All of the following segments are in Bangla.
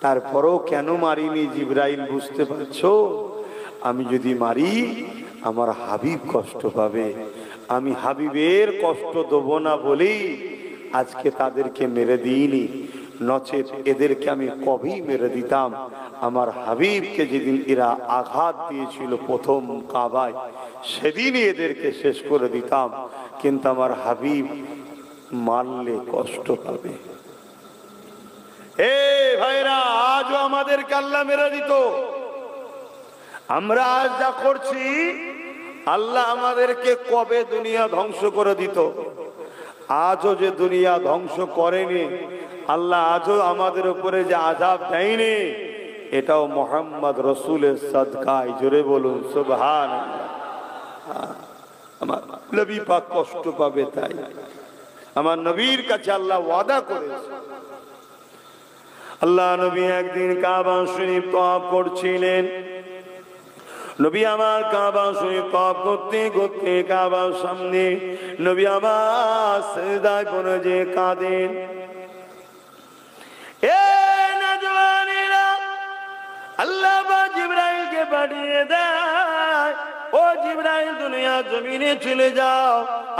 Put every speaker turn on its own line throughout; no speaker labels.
তারপরও কেন মারিনি জিবরাইল বুঝতে পারছো? আমি যদি মারি আমার হাবিব কষ্ট পাবে, আমি হাবিবের কষ্ট দেব না বলেই আজকে তাদেরকে মেরে দিইনি, নচেত এদেরকে আমি কবেই মেরে দিতাম। আমার হাবিবকে যেদিন এরা আঘাত দিয়েছিল প্রথম কাবায়, সেদিনই এদেরকে শেষ করে দিতাম, কিন্তু আমার হাবিব মারলে কষ্ট পাবে। এ ভাইরা, আজও আমাদেরকে আল্লাহ মেরে দিত। আমরা আজ যা করছি, আল্লাহ আমাদেরকে কবে দুনিয়া ধ্বংস করে দিত। আজও যে দুনিয়া ধ্বংস করেনি, আল্লাহ আজও আমাদের উপরে যে আযাব দেয়নি, এটাও মুহাম্মদ রাসূলের সাদকায়। জোরে বলুন সুবহানাল্লাহ। আমার নবী পাক কষ্ট পাবে, তাই আমার নবীর কাছে আল্লাহ ওয়াদা করেছে। আল্লাহ নবী একদিন কাবা শরীফ তওয়াফ করছিলেন। নবী আমার কাবা শরীফ তওয়াফ করতে করতে কাবার সামনে নবী আমার সিজদায় পড়ে যে কাঁদেন। এ নওজওয়ানেরা, আল্লাহ পাক জিবরাইলকে পাঠিয়ে দেয়, ও জিবরাইল দুনিয়া জমিনে চলে যাও,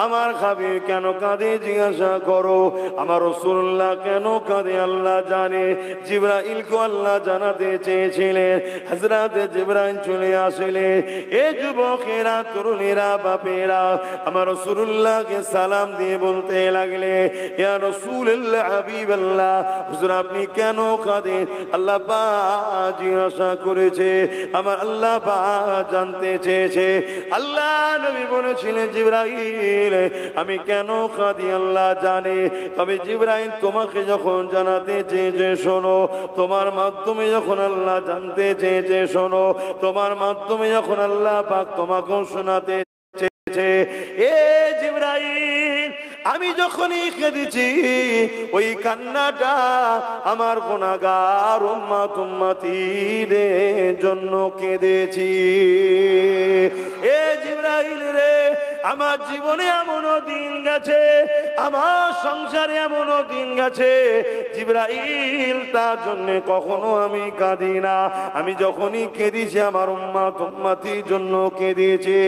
আমার হাবিব কেন কাঁদে জিজ্ঞাসা করো, আমার রাসূলুল্লাহ কেন কাঁদে আল্লাহ জানে। জিবরাইলকে আল্লাহ জানাতে চেয়েছিলেন। হযরত জিবরাইল চলে আসলেন। এ যুবকেরা, তরুণেরা, বাপেরা, আমার রাসূলুল্লাহকে সালাম দিয়ে বলতে লাগলে, ইয়া রাসূলুল্লাহ, হাবিবাল্লাহ, হুজুর আপনি কেন কাঁদেন? আল্লাহ পাক জিজ্ঞাসা করেছে, আমার আল্লাহ পাক জানতে চেয়েছে। আল্লাহ নবী বলেছিলেন, জিবরাইল আমি কেন কাঁদি আল্লাহ জানে, তবে জিবরাইল তোমাকে যখন জানাতে চেয়েছে শোনো, তোমার মাধ্যমে যখন আল্লাহ জানতে চেয়েছে শোনো, তোমার মাধ্যমে যখন আল্লাহ পাক তোমাকেও শোনাতে চেয়েছে। এ জিবরাইল, আমি যখনই কেঁদেছি, ওই কান্নাটা আমার গুনাহগার উম্মত উম্মতীদের জন্য কেঁদেছি। এ জিবরাইল রে, আমার জীবনে এমনও দিন গেছে, আমার সংসারে এমনও দিন গেছে, জিবরাইল তার জন্য কখনো আমি কাঁদি না। আমি যখনই কেঁদেছি আমার উম্মত উম্মতির জন্য কেঁদেছি।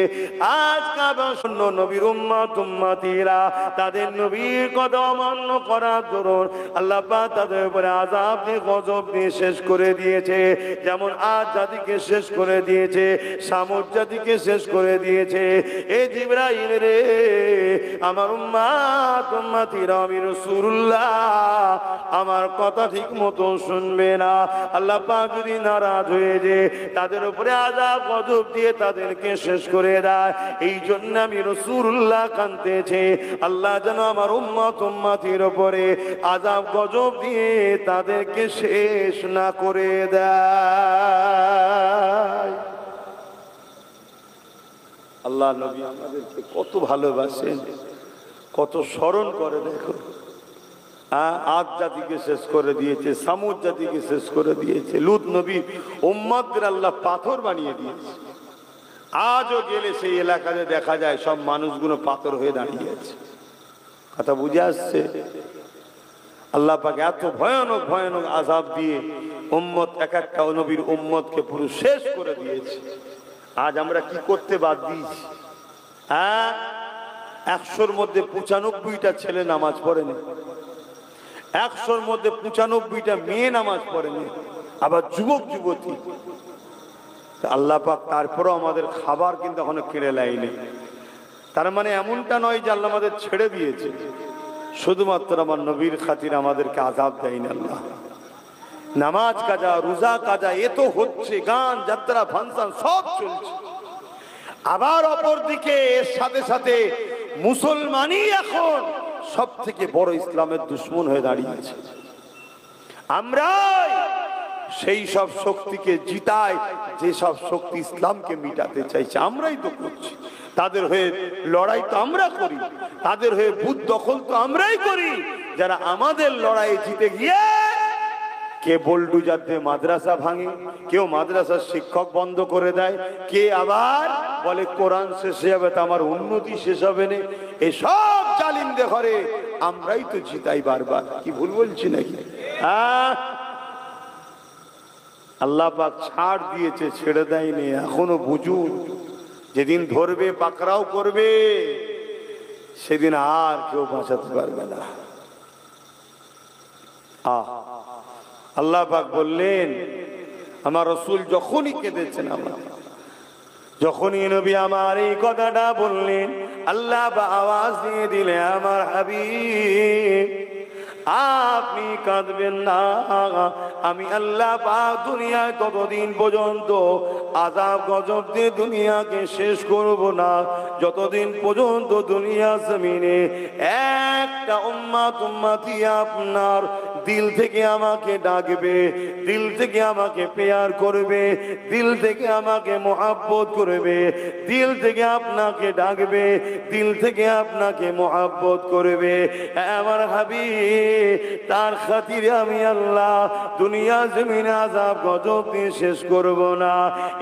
আজ কাবা শূন্য নবীর উম্মত উম্মতিরা তাদের নবীর কথা অমান্য করার দরুন আল্লাহ পাক তাদের উপরে আযাব দিয়ে গজব দিয়ে শেষ করে দিয়েছে। যেমন আদ জাতিকে শেষ করে দিয়েছে, সামুদ জাতিকে শেষ করে দিয়েছে। এ জিবরাইল রে, আমার উম্মত উম্মতিরা, আমি রাসূলুল্লাহ আমার কথা ঠিক মতো শুনবে না, আল্লাহ পাক যদি নারাজ হয়ে যে তাদের উপরে আযাব গজব দিয়ে তাদেরকে শেষ করে দেয়। এই জন্য আমি রাসূলুল্লাহ কাঁদতেছি, আল্লাহ যেন আমার উম্মত উম্মতির উপরে আযাব গজব দিয়ে তাদেরকে শেষ না করে দেয়। আল্লাহ নবী আমাদেরকে কত ভালোবাসেন, কত স্মরণ করে। দেখো, আদ জাতিকে শেষ করে দিয়েছে, সামুদ জাতিকে শেষ করে দিয়েছে, লূত নবী উম্মতদের আল্লাহ পাথর বানিয়ে দিয়েছে। আজও গেলে সেই এলাকাতে দেখা যায় সব মানুষগুলো পাথর হয়ে দাঁড়িয়ে আছে। কথা বুঝে আসছে? আল্লাহ পাক এত ভয়ানক ভয়ানক আযাব দিয়ে উম্মত, এক একটা নবীর উম্মতকে পুরো শেষ করে দিয়েছে। আজ আমরা কি করতে বাদ দিয়েছি? 100-র মধ্যে 95টা ছেলে নামাজ পড়েনি, 100-র মধ্যে 95টা মেয়ে নামাজ পড়েনি, আবার যুবক যুবতী। আল্লাহ পাক তারপরও আমাদের খাবার কিন্তু এখনো কেড়ে লাইনি। তার মানে এমনটা নয় যে আল্লাহ আমাদের ছেড়ে দিয়েছে, শুধুমাত্র আমার নবীর খাতির আমাদেরকে আযাব দেয়নি আল্লাহ। নামাজ কাজা, রোজা কাজা এ তো হচ্ছে, গান যাত্রা ফাংশন সব চলছে। আবার অপর দিকে এর সাথে সাথে মুসলমানই এখন সব থেকে বড় ইসলামের দুশ্মন হয়ে দাঁড়িয়েছে। আমরা সেই সব শক্তিকে জিতাই, যে সব শক্তি ইসলামকে মিটাতে চাইছে, আমরাই তো করছি। তাদের হয়ে লড়াই তো আমরা করি, তাদের হয়ে বুথ দখল তো আমরাই করি। যারা আমাদের লড়াই জিতে গিয়ে কে বোল্ডুজার দিয়ে মাদ্রাসা ভাঙে, কেউ মাদ্রাসার শিক্ষক বন্ধ করে দেয়, কে আবার বলে কোরআন শেষ হয়ে যাবে তো আমার উন্নতি শেষ হবে না। এসব জালিমদের ঘরে আমরাই তো জিতাই বারবার। কি ভুল বলছি নাকি? আল্লাহ পাক ছাড় দিয়েছে, ছেড়ে দেয়নি। এখনো বুঝুন, যেদিন ধরবে পাকড়াও করবে সেদিন আর কেউ বাঁচাতে পারবে না। আল্লাহ পাক বললেন, আমার রাসূল যখনই কেঁদেছেন, যখনই নবী আমার এই কথাটা বললেন, আল্লাহ আওয়াজ দিয়ে দিলে, আমার হাবিব আপনি কাঁদবেন না, আমি আল্লাহ পাক দুনিয়ায় ততদিন পর্যন্ত আযাব গজব দিয়ে দুনিয়াকে শেষ করব না, যতদিন পর্যন্ত দুনিয়া জমিনে একটা উম্মতি আপনার দিল থেকে আমাকে ডাকবে, দিল থেকে আমাকে প্যার করবে, দিল থেকে আমাকে মোহাব্বত করবে, দিল থেকে আপনাকে ডাকবে, দিল থেকে আপনাকে মোহাব্বত করবে। আমার হাবিব, তার খাতিরে আমি আল্লাহ দুনিয়া জমিনে আযাব গজব দিয়ে শেষ করব না।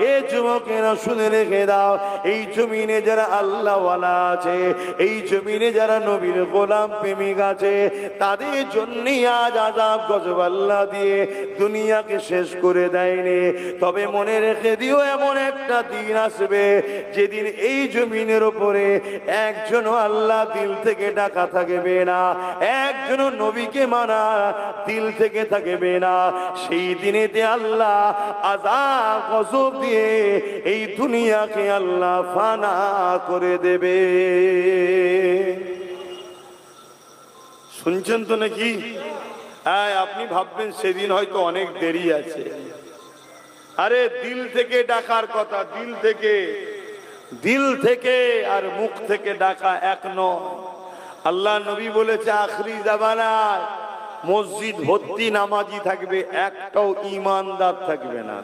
এই যুবকেরা শুনে রেখে দাও, এই জমিনে যারা আল্লাহ ওয়ালা আছে, এই জমিনে যারা নবীর গোলাম প্রেমিক আছে, তাদের জন্যই আজ আযাব গজব আল্লাহ দিয়ে দুনিয়াকে শেষ করে দেয়নি। তবে মনে রেখে দিও, এমন একটা দিন আসবে যেদিন এই জমিনের উপরে একজনও আল্লাহ দিল থেকে ডাকা থাকবে না, একজনও নবীকে মানা দিল থেকে থাকবে না। সেই দিনেতে আল্লাহ আযাব গজব দিয়ে এই দুনিয়াকে আল্লাহ ফানা করে দেবে। শুনছেন তো নাকি? হ্যাঁ, আপনি ভাববেন সেদিন হয়তো অনেক দেরি আছে। আরে দিল থেকে ডাকার কথা, দিল থেকে, দিল থেকে আর মুখ থেকে ডাকা এক নয়। আল্লাহ নবী বলেছে, আখরি জামানায় মসজিদ ভর্তি নামাজি থাকবে, একটাও ঈমানদার থাকবে না।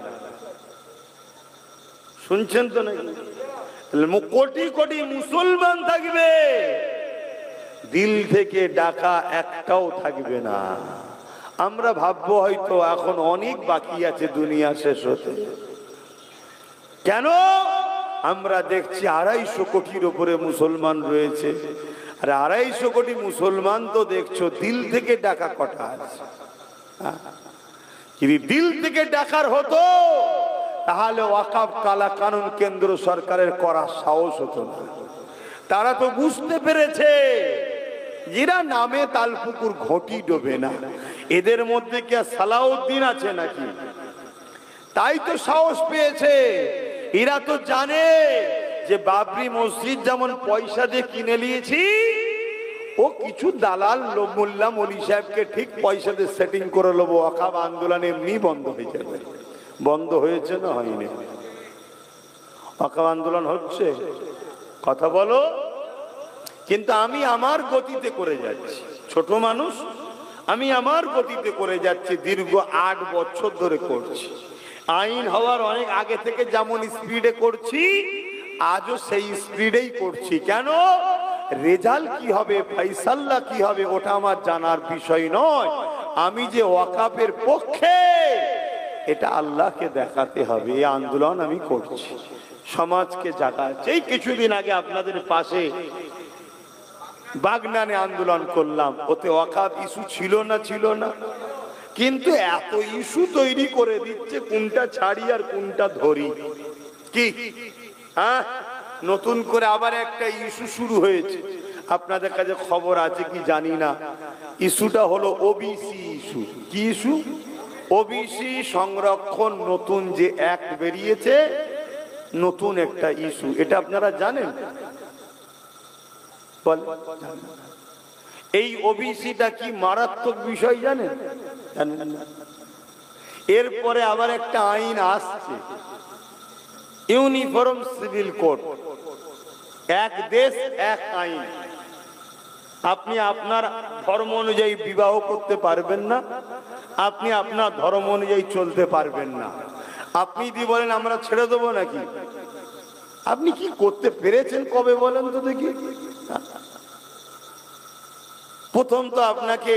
শুনছেন তো নাকি? কোটি কোটি মুসলমান থাকবে, দিল থেকে ডাকা একটাও থাকবে না। আমরা ভাববো হয়তো এখন অনেক বাকি আছে দুনিয়া শেষ হতে। কেন? আমরা দেখছি 250 কোটির উপরে মুসলমান রয়েছে, আর 250 কোটি মুসলমান তো দেখছো দিল থেকে ডাকা কটা আছে? যদি দিল থেকে ডাকার হতো তাহলে ওয়াকফ কালা কানুন কেন্দ্র সরকারের করার সাহস হতো না। তারা তো বুঝতে পেরেছে এরা নামে তালপুকুর ঘটি ডোবে না, এদের মধ্যে কি সালাউদ্দিন আছে নাকি? তাই তো সাহস পেয়েছে। এরা তো জানে যে বাবরি মসজিদ যেমন পয়সা দিয়ে কিনে নিয়েছি, ও কিছু দালাল মোল্লা মলি সাহেবকে ঠিক পয়সা দিয়ে সেটিং করে নেবো, ওয়াকফ আন্দোলন এমনি বন্ধ হয়ে যাবে। বন্ধ হয়েছে না হয়নি? ওয়াকফ আন্দোলন হচ্ছে, কথা বলো। কিন্তু আমি আমার গতিতে করে যাচ্ছি, ছোট মানুষ, আমি আমার গতিতে করে যাচ্ছি, দীর্ঘ 8 বছর ধরে করছি। আইন হওয়ার অনেক আগে থেকে যেমন স্পিডে করছি, আজও সেই স্পিডেই করছি। কেন? রেজাল্ট কি হবে, ফাইসাল্লা কি হবে, ওটা আমার জানার বিষয় নয়। আমি যে ওয়াকফের পক্ষে, এটা আল্লাহকে দেখাতে হবে। এই আন্দোলন আমি করছি, সমাজকে জাগাচ্ছি। এই কিছুদিন আগে আপনাদের পাশে বাগনানে আন্দোলন করলাম, ওতে ওয়াকফ ইস্যু ছিল না? ছিল না। কিন্তু এত ইস্যু তৈরি করে দিচ্ছে, কোনটা ছাড়ি আর কোনটা ধরি। কি হ্যাঁ, নতুন করে আবার একটা ইস্যু শুরু হয়েছে, আপনাদের কাছে খবর আছে কি জানি না। ইস্যুটা হলো ওবিসি ইস্যু। কি ইস্যু? ওবিসি সংরক্ষণ, নতুন যে অ্যাক্ট বেরিয়েছে, নতুন একটা ইস্যু। এটা আপনারা জানেন? এই ওবিসিটা কি মারাত্মক বিষয় জানেন? জানেন না? এরপরে আবার একটা আইন আসছে, ইউনিফর্ম সিভিল কোড, এক দেশ এক আইন। আপনি আপনার ধর্ম অনুযায়ী বিবাহ করতে পারবেন না, আপনি আপনার ধর্ম অনুযায়ী চলতে পারবেন না। আপনি যদি বলেন আমরা ছেড়ে দেবো নাকি? আপনি কি করতে পেরেছেন কবে বলেন তো দেখি? প্রথম তো আপনাকে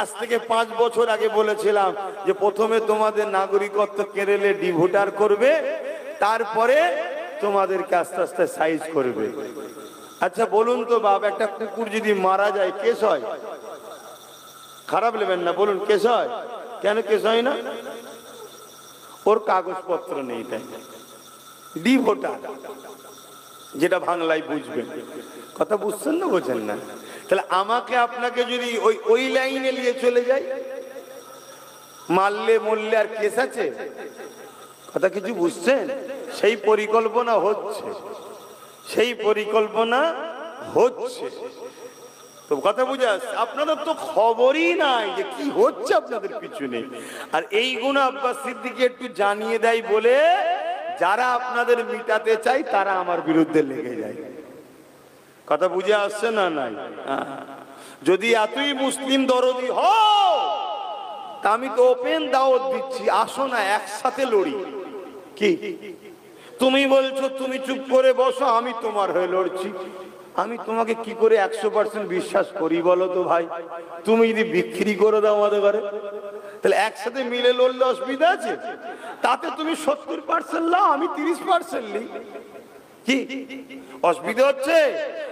আজ থেকে 5 বছর আগে বলেছিলাম যে প্রথমে তোমাদের নাগরিকত্ব কেড়ে ডিভোটার করবে, তারপরে তোমাদেরকে আস্তে আস্তে সাইজ করবে। আচ্ছা বলুন তো বাপ, একটা কুকুর যদি মারা যায় কেস হয়? খারাপ নেবেন না, বলুন কেস হয়? কেন কেস হয় না? ওর কাগজপত্র নেই, তাই ডি ভোটার, যেটা বাংলায় বুঝবেন। কথা বুঝছেন না বোঝেন না? তাহলে আমাকে আপনাকে যদি ওই লাইনে নিয়ে চলে যাই, মারলে মরলে আর কেস আছে? কথা কিছু বুঝছেন? সেই পরিকল্পনা হচ্ছে, সেই পরিকল্পনা হচ্ছে। তো কথা বুঝে আসছে? আপনাদের তো খবরই নাই যে কি হচ্ছে আপনাদের পিছনে। আর এইগুলো আব্বাস সিদ্দিকী একটু জানিয়ে দেয় বলে যারা আপনাদের মিটাতে চাই তারা আমার বিরুদ্ধে লেগে যায়। কথা বুঝে আসছে না? নাই। যদি এতই মুসলিম দরদি হও, তা আমি তো ওপেন দাওয়াত দিচ্ছি, আসো না একসাথে লড়ি। কি তুমি বলছো তুমি চুপ করে বসো, আমি তোমার হয়ে লড়ছি। আমি তোমাকে কি করে 100% বিশ্বাস করি বলো তো ভাই? তুমি যদি বিক্রি করে দাও আমাদের ঘরে, তাহলে একসাথে মিলে লড়লে অসুবিধা আছে? তাতে তুমি 70% লাও, আমি 30% লি, কি অসুবিধা হচ্ছে?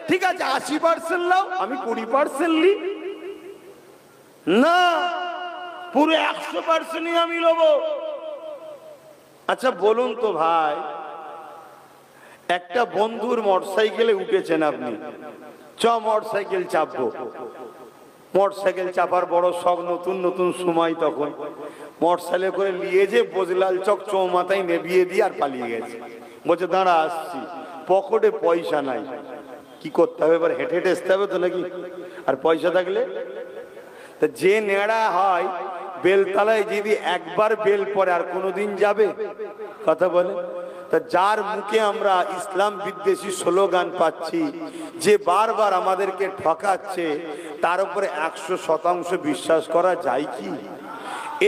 ঠিক আছে 80% লাও, আমি 20% লি। না, পুরো 100%ই আমি লব। আচ্ছা বলুন তো ভাই, একটা বন্ধুর মোটরসাইকেলে উঠেছেন আপনি, মোটরসাইকেল চাপবো। মোটরসাইকেল চাপার বড় শখ, নতুন নতুন সময়, তখন মোটরসাইকেলে করে নিয়ে যে বজলাল চক চৌমাথায় নেবিয়ে দিয়ে আর পালিয়ে গেছে। বলছে দাঁড়া আসছি, পকেটে পয়সা নাই। কি করতে হবে এবার? হেঁটে হেঁটে আসতে হবে তো নাকি? আর পয়সা থাকলে তা যে নেড়া হয় বেলতলায় যদি একবার বেল পরে আর কোনোদিন যাবে? কথা বলে। তা যার মুখে আমরা ইসলাম বিদ্বেষী স্লোগান পাচ্ছি, যে বারবার আমাদেরকে ঠকাচ্ছে, তার উপরে 100% বিশ্বাস করা যায় কি?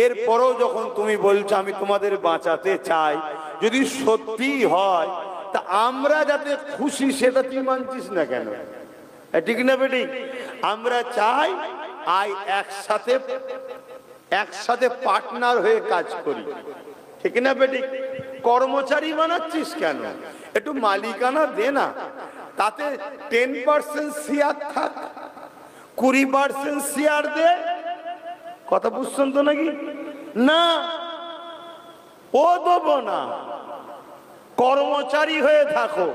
এরপরও যখন তুমি বলছো আমি তোমাদের বাঁচাতে চাই, যদি সত্যি হয় তা আমরা যাতে খুশি সেটা তুই মানছিস না কেন? ঠিক না বেঠিক? আমরা চাই একসাথে পার্টনার হয়ে কাজ করি, ঠিক না বেঠিক? কর্মচারী বানাচ্ছিস কেন? একটু মালিকানা দে না, তাতে 10% শেয়ার থাক, 20% শেয়ার দে। কথা বুঝছেন তো নাকি? না, ও দেবো না, কর্মচারী হয়ে থাকো।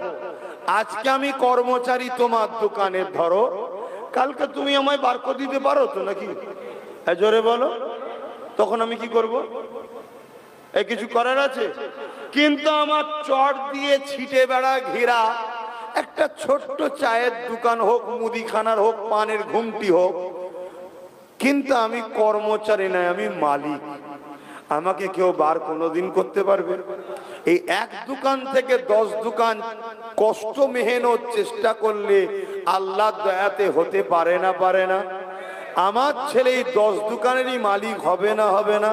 আজকে আমি কর্মচারী তোমার দোকানে, ধরো কালকে তুমি আমায় বার করে দিতে পারো তো নাকি? জোরে বলো, তখন আমি কি করব? এই কিছু করার আছে? কিন্তু আমার চট দিয়ে ছিটে বেড়া ঘেরা একটা ছোট্ট চায়ের দোকান হোক, মুদিখানার হোক, পানের ঘুমটি হোক, কিন্তু আমি কর্মচারী নয়, আমি মালিক। আমাকে কেউ বার কোনোদিন করতে পারবে? এই এক দোকান থেকে 10 দোকান কষ্ট মেহনত চেষ্টা করলে আল্লাহর দয়াতে হতে পারে না? পারে না? আমার ছেলে এই 10 দোকানেরই মালিক হবে না? হবে না?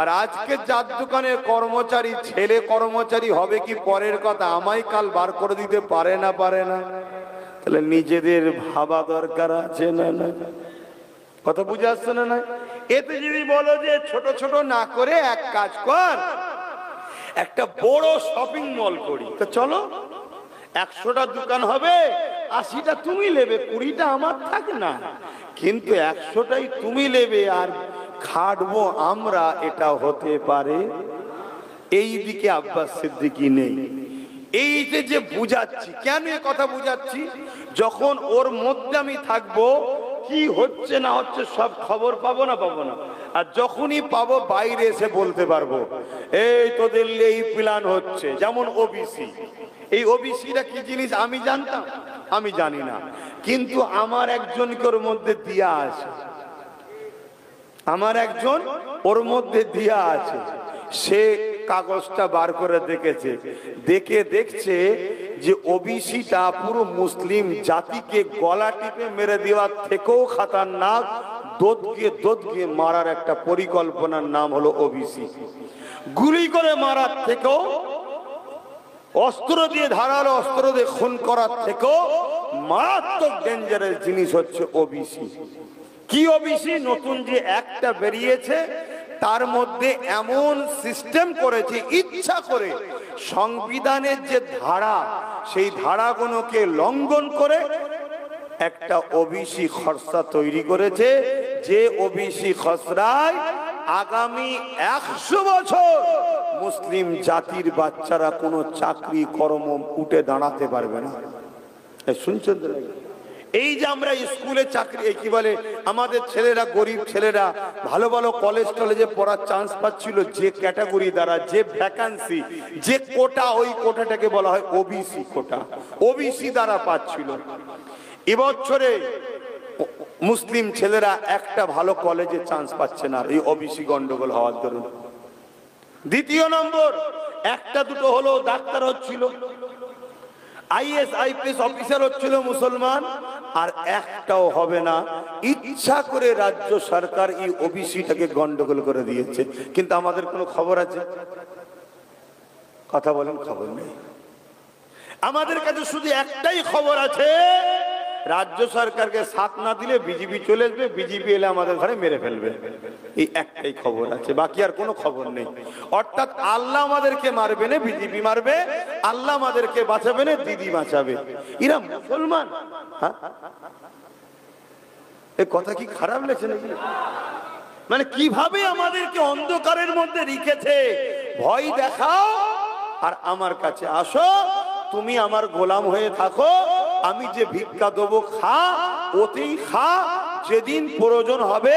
আর আজকে 4 দোকানের কর্মচারী, ছেলে কর্মচারী হবে কি পরের কথা, আমায় কাল বার করে দিতে পারে না? পারে না? তাহলে নিজেদের ভাবা দরকার আছে না? না, কথা বুঝে আসছে না? না, এতে যদি বলো যে ছোট ছোট না করে এক কাজ কর, একটা বড় শপিং মল করি, তো চলো 100টা দোকান হবে, 80টা তুমি নেবে, 20টা আমার থাক না, কিন্তু 100টাই তুমি নেবে আর খাটবো আমরা, এটা হতে পারে? এই দিকে আব্বাস সিদ্দিকী নেই। এই যে বুঝাচ্ছি, কেন এ কথা বুঝাচ্ছি? যখন ওর মধ্যে আমি থাকবো, কি হচ্ছে না হচ্ছে সব খবর পাবো না? পাবো না? আর যখনই পাবো বাইরে এসে বলতে পারবো, এই তোদের এই প্ল্যান হচ্ছে। যেমন ওবিসি, এই ওবিসিটা কি জিনিস আমি জানতাম? আমি জানি না, কিন্তু আমার একজনকে ওর মধ্যে দিয়া আছে, আমার একজন ওর মধ্যে দিয়া আছে, সে কাগজটা বার করে দেখেছে, দেখছে যে ওবিসিটা পুরো মুসলিম জাতিকে গলা টিপে মেরে দেওয়ার থেকেও খাতারনাক, দোদ গিয়ে মারার একটা পরিকল্পনার নাম হলো ওবিসি। গুলি করে মারার থেকেও, অস্ত্র দিয়ে, ধারালো অস্ত্র দিয়ে খুন করার থেকেও মারাত্মক ডেঞ্জারাস জিনিস হচ্ছে ওবিসি। কি ওবিসি? নতুন যে একটা বেরিয়েছে, তার মধ্যে এমন সিস্টেম করেছে ইচ্ছা করে, সংবিধানের যে ধারা, সেই ধারাগুলোকে লঙ্ঘন করে একটা ওবিসি খসড়া তৈরি করেছে, যে ওবিসি খসড়ায় আগামী 100 বছর মুসলিম জাতির বাচ্চারা কোনো চাকরি কর্ম উঠে দাঁড়াতে পারবে না। শুনছেন তো? এই যে আমরা স্কুলে চাকরি কি বলে, আমাদের ছেলেরা, গরিব ছেলেরা ভালো ভালো কলেজ টলেজে পড়ার চান্স পাচ্ছিল, যে ক্যাটাগরি দ্বারা, যে ভ্যাকান্সি, যে কোটা, ওই কোটাটাকে বলা হয় ওবিসি কোটা, ওবিসি দ্বারা পাচ্ছিল। এবছরে মুসলিম ছেলেরা একটা ভালো কলেজে চান্স পাচ্ছে না, এই ওবিসি গন্ডগোল হওয়ার দরুন। দ্বিতীয় নম্বর, একটা দুটো হলো ডাক্তার হচ্ছিল, আইএস আইপিএস অফিসার হচ্ছিল মুসলমান, আর একটাও হবে না। ইচ্ছা করে রাজ্য সরকার এই ওবিসিটাকে গন্ডগোল করে দিয়েছে। কিন্তু আমাদের কোনো খবর আছে? কথা বলেন, খবর নেই। আমাদের কাছে শুধু একটাই খবর আছে, রাজ্য সরকারকে সাথ না দিলে বিজেপি চলে আসবে, বিজেপি এলে আমাদের ঘরে মেরে ফেলবে। এই একটাই খবর আছে, বাকি আর কোনো খবর নেই। অর্থাৎ আল্লাহ আমাদেরকে মারবে না, বিজেপি মারবে, আল্লাহ আমাদেরকে বাঁচাবে না, দিদি বাঁচাবে। এরা মুসলমান? হ্যাঁ, এই কথা কি খারাপ লেগেছে নাকি? মানে কিভাবে আমাদেরকে অন্ধকারের মধ্যে রেখেছে, ভয় দেখাও আর আমার কাছে আসো, তুমি আমার গোলাম হয়ে থাকো, আমি যে ভিক্ষা দেবো খা, ওতেই খা, যেদিন প্রয়োজন হবে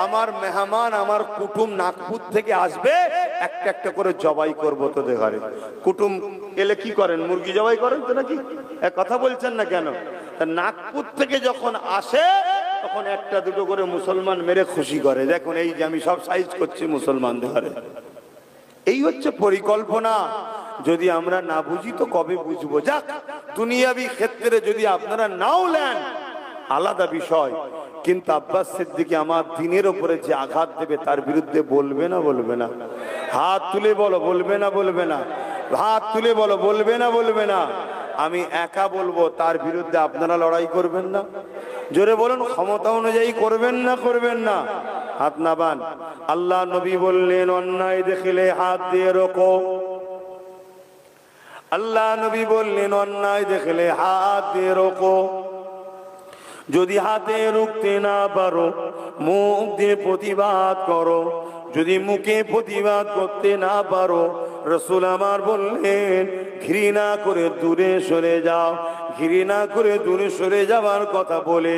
আমার মেহমান, আমার কুটুম নাগপুর থেকে আসবে, একটা একটা করে জবাই করবো তোদের ঘরে। কুটুম এলে কি করেন? মুরগি জবাই করেন তো নাকি? কথা বলছেন না কেন? নাগপুর থেকে যখন আসে তখন একটা দুটো করে মুসলমান মেরে খুশি করে, দেখুন এই যে আমি সব সাইজ করছি মুসলমানদের ঘরে। এই হচ্ছে পরিকল্পনা। যদি আমরা না বুঝি তো কবে বুঝবো? যাক, দুনিয়াবি ক্ষেত্রে যদি আপনারা নাও নেন আলাদা বিষয়, কিন্তু আব্বাস সিদ্দিকী আমার দিনের উপরে যে আঘাত দেবে তার বিরুদ্ধে বলবে না বলবে না? হাত তুলে বলো, বলবে না বলবে না? হাত তুলে বলো, বলবে না বলবে না? আমি একা বলবো, তার বিরুদ্ধে আপনারা লড়াই করবেন না? জোরে বলুন, ক্ষমতা অনুযায়ী করবেন না করবেন না? হাত নাবান। আল্লাহ নবী বললেন, অন্যায় দেখলে হাত দিয়ে রোকো। আল্লাহ নবী বললেন, অন্যায় দেখলে হাত দিয়ে রোকো। যদি হাতে রুখতে না পারো, মুখ দিয়ে প্রতিবাদ করো। যদি মুখে প্রতিবাদ করতে না পারো, রাসূল আমার বললেন, ঘৃণা করে দূরে সরে যাও। ঘৃণা করে দূরে সরে যাওয়ার কথা বলে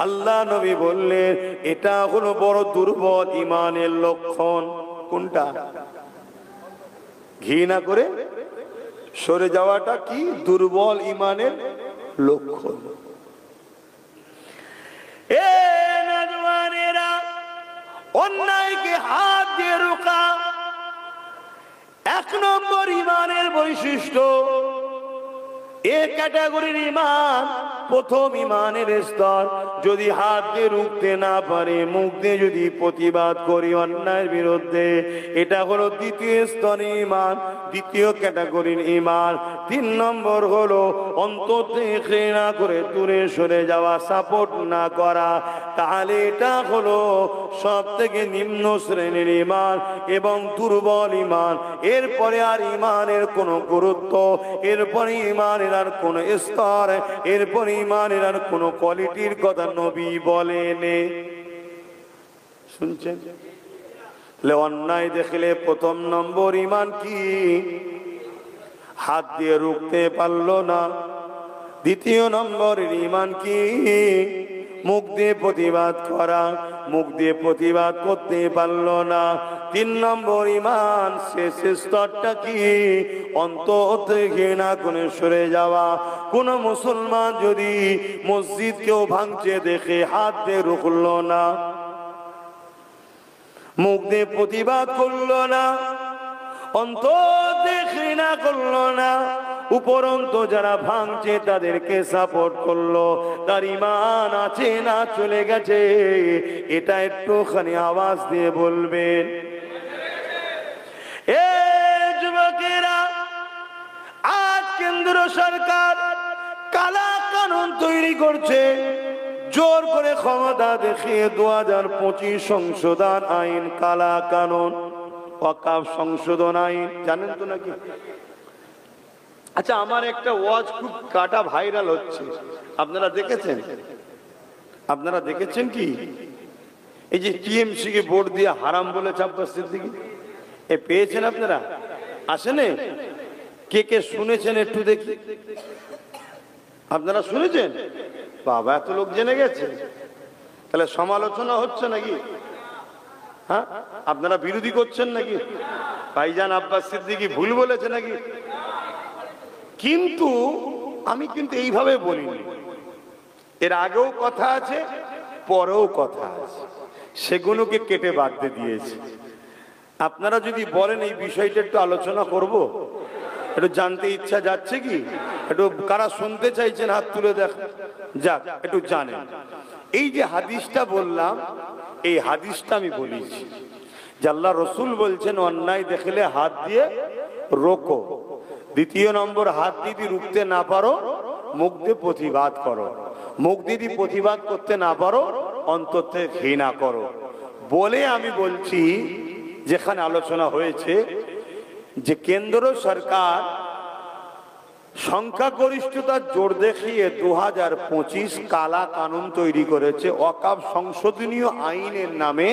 আল্লাহ নবী বললেন, এটা হলো বড় দুর্বল ঈমানের লক্ষণ। কোনটা? ঘৃণা করে সরে যাওয়াটা কি দুর্বল ঈমানের লক্ষণ। এ নওজওয়ানেরা, অন্যায়কে হাত দিয়ে রোকা 1 নম্বর ঈমানের বৈশিষ্ট্য। এ ক্যাটাগরির ঈমান, প্রথম ঈমানের স্তর। যদি হাত দিয়ে রুখতে না পারে, মুখ দিয়ে যদি প্রতিবাদ করি অন্যায়ের বিরুদ্ধে, এটা হলো দ্বিতীয় স্তরের ঈমান, দ্বিতীয় ক্যাটাগরির ঈমান। 3 নম্বর হলো অন্তর থেকে ঘৃণা করে দূরে সরে যাওয়া, সাপোর্ট না করা। তাহলে এটা হলো সব থেকে নিম্ন শ্রেণীর ঈমান এবং দুর্বল ঈমান। এরপরে আর ঈমানের কোনো গুরুত্ব, এরপরে ঈমানের আর কোনো স্তর, এরপরে ঈমানের আর কোনো কোয়ালিটির কথা নবী বলেন। শুনছেন? অন্যায় দেখলে প্রথম নম্বর ঈমান কি? হাত দিয়ে রুখতে পারলো না। দ্বিতীয় নম্বরের ঈমান কি? মুখ দিয়ে প্রতিবাদ করা, মুখ দিয়ে প্রতিবাদ করতে পারলো না। 3 নম্বর ঈমান, শেষ স্তরটা কি? অন্তর থেকে ঘৃণা করে সরে যাওয়া। কোন মুসলমান যদি মসজিদ কেউ ভাঙছে দেখে হাত দিয়ে রুখলো না, মুখ দিয়ে প্রতিবাদ করলো না, অন্তর দিয়ে ঘৃণা করলো না, উপরন্ত যারা ভাঙছে তাদেরকে সাপোর্ট করলো, তার ঈমান আছে না চলে গেছে? এটা একটুখানি আওয়াজ দিয়ে বলবেন। এ যুবকেরা, আজ কেন্দ্র সরকার কালা কানুন তৈরি করছে, জোর করে ক্ষমতা দেখিয়ে 2025 সংশোধন আইন, কালা কানুন, ওয়াকফ সংশোধন আইন, জানেন তো নাকি? আচ্ছা, আমার একটা ওয়াজ খুব কাটা ভাইরাল হচ্ছে, আপনারা দেখেছেন? আপনারা দেখেছেন কি? এই যে টিএমসি কে ভোট দিয়ে হারাম বলেছে আব্বাস সিদ্দিকী, এ পেয়েছেন আপনারা? আসেন, কে কে শুনেছেন একটু দেখি। আপনারা শুনেছেন? বাবা, এত লোক জেনে গেছে, তাহলে সমালোচনা হচ্ছে নাকি? হ্যাঁ, আপনারা বিরোধী করছেন নাকি? ভাইজান আব্বাস সিদ্দিকী ভুল বলেছে নাকি? কিন্তু আমি কিন্তু এইভাবে বলিনি, এর আগেও কথা আছে, পরেও কথা আছে, সেগুলোকে কেটে বাদ দিয়ে দিয়েছি। আপনারা যদি বলেন এই বিষয়টা একটু আলোচনা করব, একটু জানতে ইচ্ছা যাচ্ছে কি? একটু কারা শুনতে চাইছেন হাত তুলে দেখ, যাক একটু জানেন। এই যে হাদিসটা বললাম, এই হাদিসটা আমি বলেছি যে আল্লাহ রসুল বলছেন অন্যায় দেখলে হাত দিয়ে রোকো। দ্বিতীয় নম্বর, হাত যদি রুখতে না পারো মুখ দিয়ে প্রতিবাদ করো। মুখ যদি প্রতিবাদ করতে না পারো অন্তর থেকে ঘৃণা করো। বলে আমি বলছি, যেখানে আলোচনা হয়েছে যে কেন্দ্র সরকার সংখ্যাগরিষ্ঠতার জোর দেখিয়ে 2025 কালা কানুন তৈরি করেছে ওয়াকফ সংশোধনীয় আইনের নামে।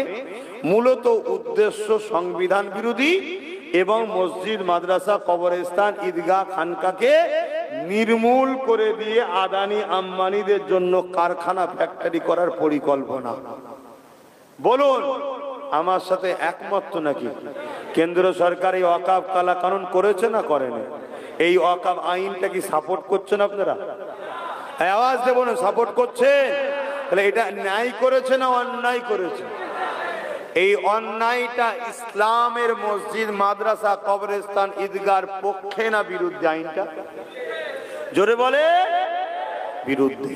মূলত উদ্দেশ্য সংবিধান বিরোধী এবং মসজিদ, মাদ্রাসা, কবরস্থান, ঈদগাহ, খানকাকে নির্মূল করে দিয়ে আদানি আম্বানিদের জন্য কারখানা, ফ্যাক্টরি করার পরিকল্পনা। বলুন, আমার সাথে একমত তো নাকি? কেন্দ্র সরকার এই ওয়াকফ কালা কানুন করেছে না করেনি? এই ওয়াকফ আইনটা কি সাপোর্ট করছেন আপনারা? আওয়াজ দেব না, সাপোর্ট করছে? তাহলে এটা ন্যায় করেছে না অন্যায় করেছে? এই অন্যায়টা ইসলামের মসজিদ, মাদ্রাসা, কবরস্থান, ঈদগাহর পক্ষে না বিরুদ্ধে? আইনটা জোরে বলে বিরুদ্ধে।